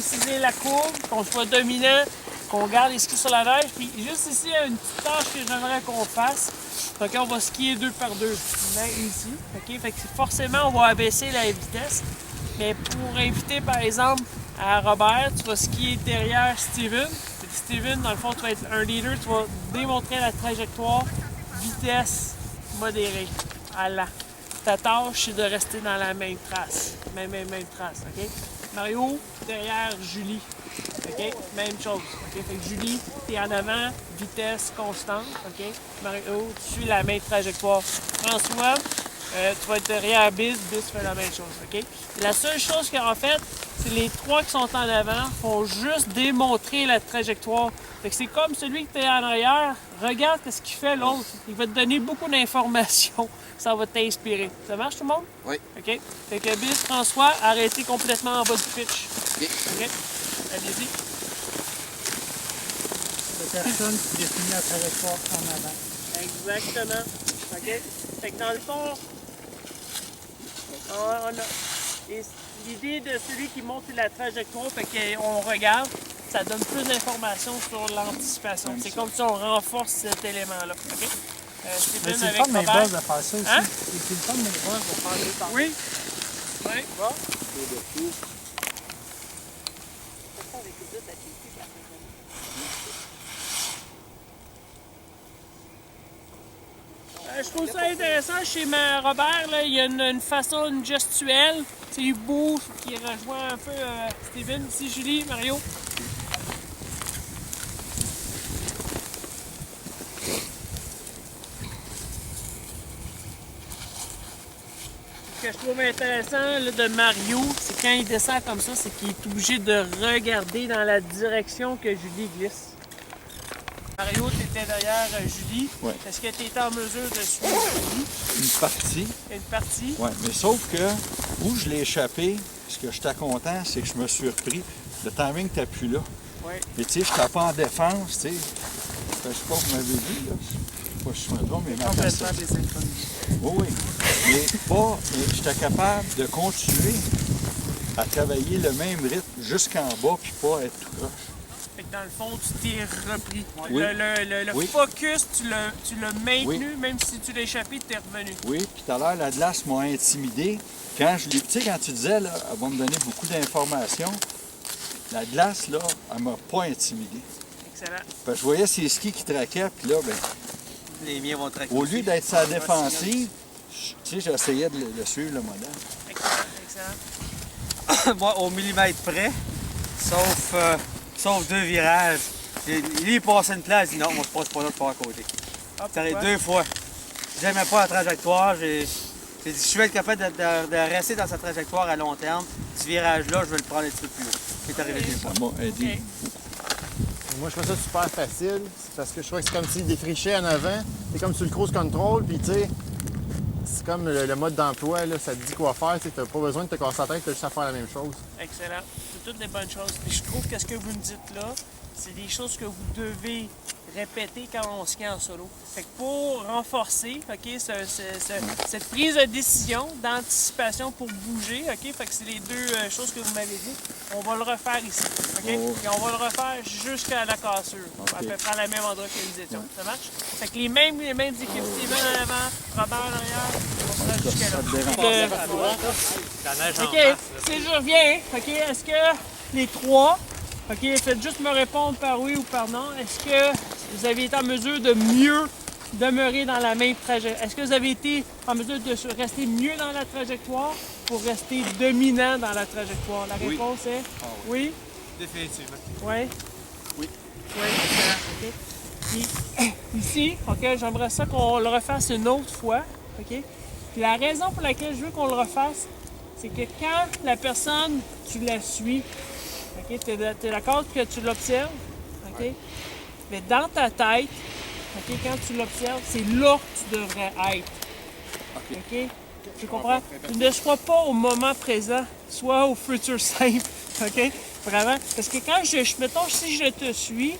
préciser la courbe, qu'on soit dominant, qu'on garde les skis sur la neige. Puis juste ici, il y a une petite tâche que j'aimerais qu'on fasse. Donc on va skier 2 par 2, là, ici. OK? Fait que forcément, on va abaisser la vitesse. Mais pour inviter, par exemple, à Robert, tu vas skier derrière Steven. Steven, dans le fond, tu vas être un leader, tu vas démontrer la trajectoire, vitesse modérée, à la. Ta tâche, c'est de rester dans la même trace. Même trace, OK? Mario, derrière Julie. OK? Même chose. OK? Fait que Julie, t'es en avant, vitesse constante. OK? Mario, tu suis la même trajectoire. François, tu vas être derrière Biz fait la même chose. OK? La seule chose qu'en fait, c'est les 3 qui sont en avant font juste démontrer la trajectoire. Fait que c'est comme celui qui est en arrière, regarde ce qu'il fait l'autre. Il va te donner beaucoup d'informations. Ça va t'inspirer. Ça marche tout le monde? Oui. OK? Fait que Biz, François, arrêtez complètement en bas du pitch. OK. OK? Allez-y. La personne qui définit la trajectoire en avant. Exactement. OK? Fait que dans le fond, on a l'idée de celui qui montre la trajectoire, fait qu'on regarde, ça donne plus d'informations sur l'anticipation. C'est comme si on renforce cet élément-là. OK? Mais c'est le fun de mes boss de faire ça aussi. Hein? C'est le fun de mes boss de faire des temps. Oui. Oui. Bon. Je trouve ça intéressant chez Robert, là, il y a une façon, une gestuelle. C'est beau, qui rejoint un peu Steven. Ici, Julie, Mario. Ce que je trouve intéressant là, de Mario, c'est quand il descend comme ça, c'est qu'il est obligé de regarder dans la direction que Julie glisse. Mario, tu étais derrière Julie. Ouais. Est-ce que tu étais en mesure de suivre Julie? Une partie. Une partie? Oui, mais sauf que où je l'ai échappé, ce que j'étais content, c'est que je me suis repris. Le timing n'était plus là. Oui. Et tu sais, je n'étais pas en défense, tu sais. Je sais pas, vous m'avez vu, là. Je sais pas si je me trompe, mais ma Complètement personne. désynchronisé. Oui, oui. Mais j'étais capable de continuer à travailler le même rythme jusqu'en bas, puis pas être tout croche. Fait que dans le fond, tu t'es repris. Oui. Le Oui. focus, tu l'as maintenu, Oui. même si tu l'as échappé, tu es revenu. Oui, puis tout à l'heure, la glace m'a intimidé. Quand je l'ai. Tu sais, quand tu disais, là, elle va me donner beaucoup d'informations, la glace, là, elle m'a pas intimidé. Excellent. Parce que je voyais ses skis qui traquaient, puis là, ben, Les miens vont traquer. au lieu d'être sa défensive, tu sais, j'essayais de le suivre, le modèle. Excellent, excellent. Moi, au millimètre près, sauf 2 virages. Lui, il passait une place, il dit non, moi, je passe pas là, je pars à côté. Ah, C'est arrivé pourquoi? 2 fois. J'aimais pas la trajectoire. J'ai dit, si je vais être capable de rester dans sa trajectoire à long terme, ce virage-là, je vais le prendre un petit peu plus haut. C'est arrivé 2 fois. Ça m'a aidé. Ok. Moi, je trouve ça super facile. C'est parce que je trouve que c'est comme s'il défrichait en avant. C'est comme sur le cruise control, puis tu sais, c'est comme le mode d'emploi, là, ça te dit quoi faire. Tu n'as pas besoin de te casser la tête, tu as juste à faire la même chose. Excellent. C'est toutes des bonnes choses. Puis je trouve que ce que vous me dites là, c'est des choses que vous devez répéter quand on skie en solo. Fait que pour renforcer, OK, cette prise de décision, d'anticipation pour bouger, OK, fait que c'est les deux choses que vous m'avez dit. On va le refaire ici, OK? Oh. Et on va le refaire jusqu'à la cassure. OK. À peu près à la même endroit que nous étions. Ça marche? Fait que les mêmes équipes, Steven en avant, Robert en arrière, on sera jusqu'à là. La neige OK, si je reviens, OK, est-ce que les trois, OK, faites juste me répondre par oui ou par non, est-ce que vous avez été en mesure de mieux demeurer dans la même trajectoire? Est-ce que vous avez été en mesure de rester mieux dans la trajectoire pour rester dominant dans la trajectoire? La Oui. réponse est oui? Définitivement. Oui? Oui. Oui, excellent, OK. Puis ici, OK, j'aimerais ça qu'on le refasse une autre fois, OK? Puis la raison pour laquelle je veux qu'on le refasse, c'est que quand la personne, tu la suis, OK, tu es d'accord que tu l'observes, OK? Mais dans ta tête, OK, quand tu l'observes, c'est là que tu devrais être. OK? Tu comprends? Tu ne sois pas au moment présent, sois au futur simple. OK? Vraiment? Parce que quand mettons, si je te suis,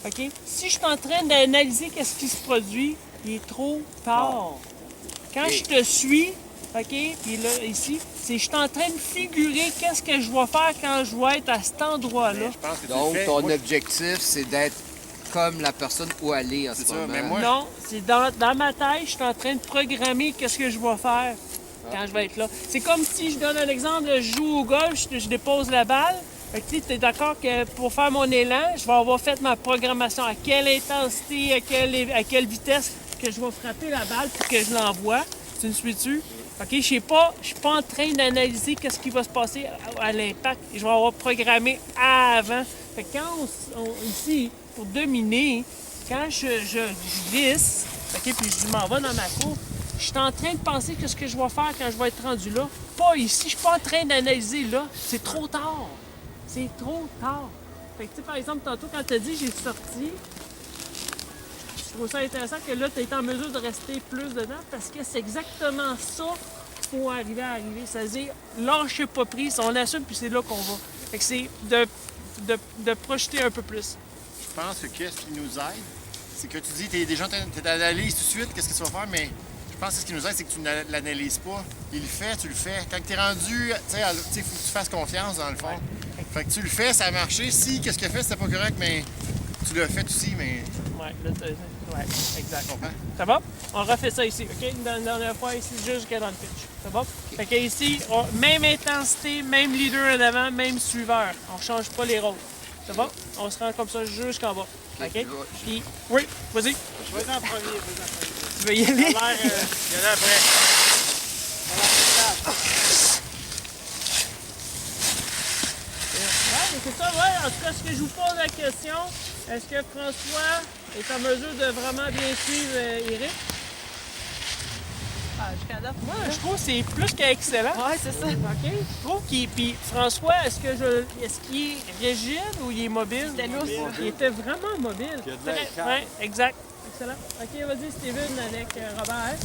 OK? Si je suis en train d'analyser qu'est-ce qui se produit, il est trop tard. Quand je te suis, OK? Puis là, ici, je suis en train de figurer qu'est-ce que je vais faire quand je vais être à cet endroit-là. Je pense que tu Donc, le fais. ton Moi, objectif, c'est d'être comme la personne où aller en C'est ce ça, moment. mais moi, Non, c'est dans ma tête, je suis en train de programmer qu'est-ce que je vais faire quand je vais être là. C'est comme si je donne un exemple, je joue au golf, je dépose la balle. Fait que tu es d'accord que pour faire mon élan, je vais avoir fait ma programmation à quelle intensité, à quelle vitesse que je vais frapper la balle pour que je l'envoie. Tu me suis-tu? OK, je suis pas en train d'analyser qu'est-ce qui va se passer à l'impact. Je vais avoir programmé avant. Fait que quand ici, pour dominer, quand je glisse, OK, puis je m'en vais dans ma cour, je suis en train de penser qu'est-ce que je vais faire quand je vais être rendu là. Pas ici, je suis pas en train d'analyser là. C'est trop tard. C'est trop tard. Fait que, tu sais, par exemple, tantôt, quand tu as dit j'ai sorti, je trouve ça intéressant que là, tu es en mesure de rester plus dedans parce que c'est exactement ça qu'il faut arriver. C'est-à-dire, lâchez pas prise, on assume, puis c'est là qu'on va. Fait que c'est de projeter un peu plus. je pense que ce qui nous aide, c'est que tu dis, des gens t'analysent tout de suite, qu'est-ce que tu vas faire, mais je pense que ce qui nous aide, c'est que tu ne l'analyses pas. Il le fait, tu le fais. Quand tu es rendu, tu sais, il faut que tu fasses confiance dans le fond. Fait que tu le fais, ça a marché. Si, qu'est-ce qu'il a fait, c'était pas correct, mais tu l'as fait aussi, mais. Ouais, là, ouais, exact. Tu comprends? Ça va? On refait ça ici, OK? Une dernière fois ici, jusqu'à dans le pitch. Ça va? Fait que ici, même intensité, même leader en avant, même suiveur. On change pas les rôles. Ça va? On se rend comme ça jusqu'en bas. OK? Puis, oui, vas-y. Vas-y en premier, Tu veux y aller? Il y en a après. Ouais, c'est ça, ouais. En tout cas, ce que je vous pose la question, est-ce que François est en mesure de vraiment bien suivre Éric? Ah, jusqu'à date. Moi, je trouve que c'est plus qu'excellent. Ouais, c'est ça. OK? Je trouve qu'il. Puis François, est-ce qu'il est rigide ou il est mobile? C'était lousse. Il était vraiment mobile. Il y a de l'air calme. Oui, exact. Excellent. OK, vas-y, Steven, avec Robert.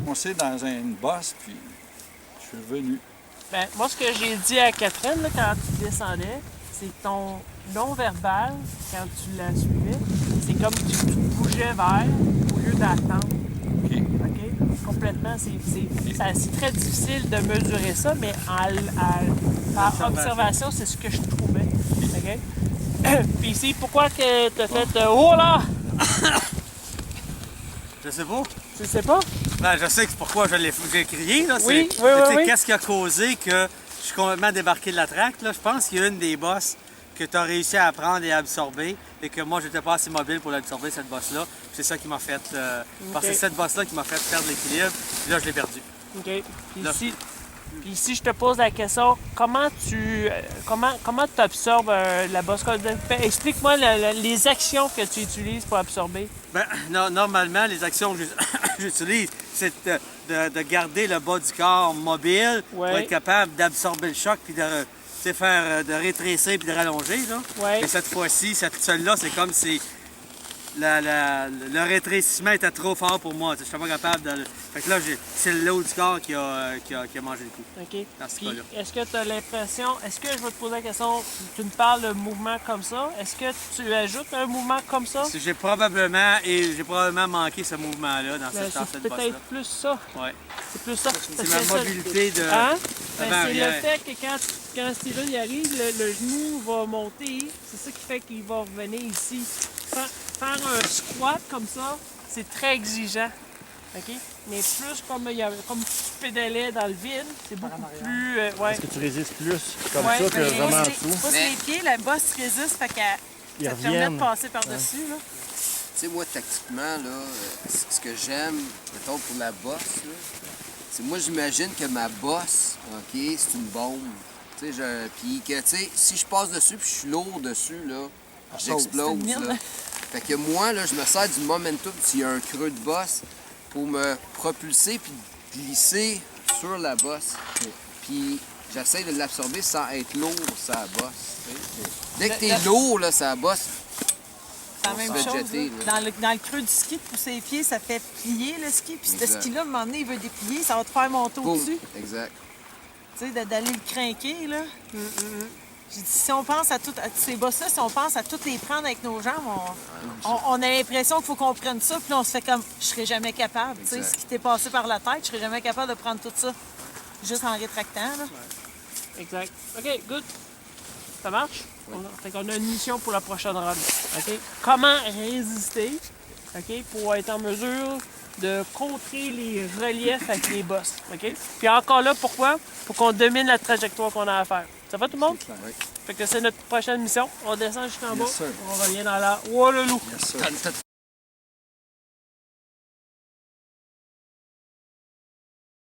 On s'est dans une bosse, puis je suis revenu. Ben, moi, ce que j'ai dit à Catherine là, quand tu descendais, c'est que ton non-verbal, quand tu la suivais, c'est comme si tu te bougeais vers au lieu d'attendre. OK. OK? Complètement. C'est très difficile de mesurer ça, mais par observation, c'est ce que je trouvais. OK? Puis ici, pourquoi que tu as fait oh là! Je sais pas. Tu sais pas? Ben, je sais que c'est pourquoi j'ai crié. Là. Oui, C'est- oui, tu sais, oui. Qu'est-ce qui a causé que je suis complètement débarqué de la traque? Là? Je pense qu'il y a une des bosses que tu as réussi à prendre et à absorber et que moi, j'étais pas assez mobile pour l'absorber, cette bosse-là. C'est ça qui m'a fait... Parce que c'est cette bosse-là qui m'a fait perdre l'équilibre. Puis là, je l'ai perdu. OK. Puis Là. ici, je te pose la question, comment tu absorbes la bosse? Explique-moi les actions que tu utilises pour absorber. Ben, normalement, les actions que j'utilise, c'est de garder le bas du corps mobile Ouais. pour être capable d'absorber le choc puis de de rétrécir puis de rallonger. Là. Ouais. Et cette fois-ci, celle-là, c'est comme si le rétrécissement était trop fort pour moi. Je n'étais pas capable de... Fait que là, c'est le haut du corps qui a mangé le coup. OK. Dans ce Puis, cas-là. est-ce que tu as l'impression, est-ce que je vais te poser la question, tu me parles de mouvement comme ça, est-ce que tu ajoutes un mouvement comme ça? J'ai probablement manqué ce mouvement-là dans Ben, cette c'est bosse-là. peut-être plus ça. Ouais. C'est plus ça. C'est ma mobilité de... Hein? Ben, c'est avant-arrière. le fait que quand Steven y arrive, le genou va monter. C'est ça qui fait qu'il va revenir ici. Faire un squat comme ça, c'est très exigeant. OK? Mais plus comme tu pédalais dans le vide, c'est beaucoup plus... ouais. Est-ce que tu résistes plus comme Ouais, ça que mais vraiment en Tu dessous? pousses les pieds, la bosse résiste, fait qu'elle Ils ça te permet de reviennent. passer par-dessus. Là. Tu sais, moi, tactiquement, là, ce que j'aime, mettons, pour la bosse, là, c'est moi, j'imagine que ma bosse, OK, c'est une bombe. Tu sais, puis que, tu sais, si je passe dessus puis je suis lourd dessus, là, j'explose, C'est une mine. là. Fait que moi, là, je me sers du momentum s'il y a un creux de bosse pour me propulser puis glisser sur la bosse. Puis j'essaie de l'absorber sans être lourd sur la bosse. Tu sais. Dès que t'es lourd, là, sur la bosse, C'est la on même se fait chose. jeter, là. là. Dans le creux du ski, de pousser les pieds, ça fait plier le ski. Puis ce Exact. ski-là, à un moment donné, il veut déplier, ça va te faire monter boum, au-dessus. exact. Tu sais, d'aller le craquer, là. J'ai dit, si on pense à ces bosses-là, si on pense à toutes les prendre avec nos jambes, on a l'impression qu'il faut qu'on prenne ça, puis là, on se fait comme, je serais jamais capable. Tu sais, ce qui t'est passé par la tête, je serais jamais capable de prendre tout ça juste en rétractant. Là. Exact. OK, good. Ça marche? Fait qu'on a une mission pour la prochaine run. OK? Comment résister, OK, pour être en mesure de contrer les reliefs avec les bosses. OK? Puis encore là, pourquoi? Pour qu'on domine la trajectoire qu'on a à faire. Ça va tout le monde? Oui. Fait que c'est notre prochaine mission. On descend jusqu'en bas. Yes, sir. On revient dans la Waterloo. Yes, sir.